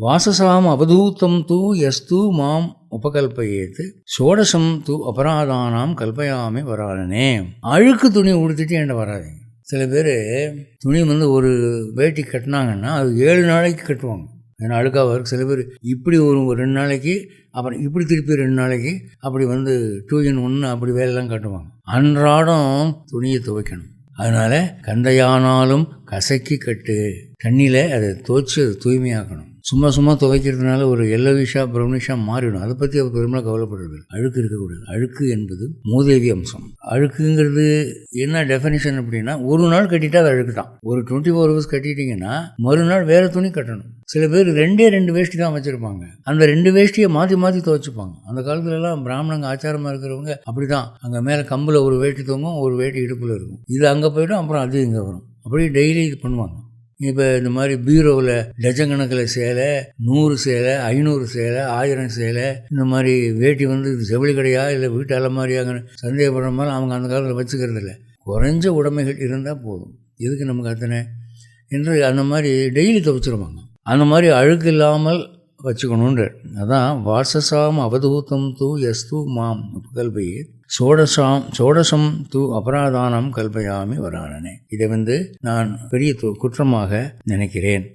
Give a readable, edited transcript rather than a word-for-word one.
வாசசாம் அவதூத்தம் தூ எஸ்து மாம் உபகல்பயேத்து ஷோடசம் தூ அபராதானாம் கல்பயாமே வரானே. அழுக்கு துணி உடுத்திட்டு என்கிட்ட வராதிங்க. சில பேர் துணி ஒரு வேட்டி கட்டினாங்கன்னா அது 7 நாளைக்கு கட்டுவாங்க, ஏன்னா அழுக்காக வரும். சில பேர் இப்படி ஒரு 2 நாளைக்கு, அப்புறம் இப்படி திருப்பி 2 நாளைக்கு, அப்படி 2 in 1 அப்படி வேலையெல்லாம் கட்டுவாங்க. அன்றாடம் துணியை துவைக்கணும். அதனால் கந்தையானாலும் கசக்கி கட்டு, தண்ணியில் அதை துவைச்சி அதை தூய்மையாக்கணும். சும்மா துவைக்கிறதுனால ஒரு எல்லோவிஷாக ப்ரௌனிஷாக மாறிடும். அதை பற்றி அவர் பெருமையாக கவலைப்படுறது. அழுக்கு இருக்கக்கூடாது. அழுக்கு என்பது மூதேவி அம்சம். அழுக்குங்கிறது என்ன டெஃபினிஷன் அப்படின்னா, ஒரு நாள் கட்டிட்டா அது அழுக்கு தான். ஒரு 24 hours கட்டிட்டிங்கன்னா மறுநாள் வேறு துணி கட்டணும். சில பேர் 2 வேஷ்டி தான் வச்சுருப்பாங்க. அந்த 2 வேஷ்டியை மாற்றி துவைச்சிப்பாங்க. அந்த காலத்துலலாம் பிராமணங்க ஆச்சாரமாக இருக்கிறவங்க அப்படி தான். அங்கே மேலே கம்பில் ஒரு வேட்டி தொங்கும், ஒரு வேட்டி இடுப்பில் இருக்கும். இது அங்கே போய்டும், அப்புறம் அது இங்கே வரும். அப்படி டெய்லி இது பண்ணுவாங்க. இப்போ இந்த மாதிரி பீரோவில் டஜன் சேலை, 100 சேலை, 500 சேலை, 1000 சேலை, இந்த மாதிரி வேட்டி செவிலி கடையா இல்லை வீட்டு அலமாரியாங்கன்னு சந்தேகப்படுற மாதிரி அவங்க அந்த காலத்தில் வச்சுக்கிறது இல்லை. குறைஞ்ச உடைமைகள் இருந்தால் போதும், எதுக்கு நமக்கு அத்தனை என்று அந்த மாதிரி டெய்லி துவைச்சிருவாங்க. அந்த மாதிரி அழுக்கு இல்லாமல் வச்சுக்கணுன்ற அதான் வாசசாம் அவதூத்தம் தூ எஸ்து மாம் உபகல்பையே ஷோடசம் தூ அபராதானம் கல்பயாமி வரானனே. இதை நான் பெரிய குற்றமாக நினைக்கிறேன்.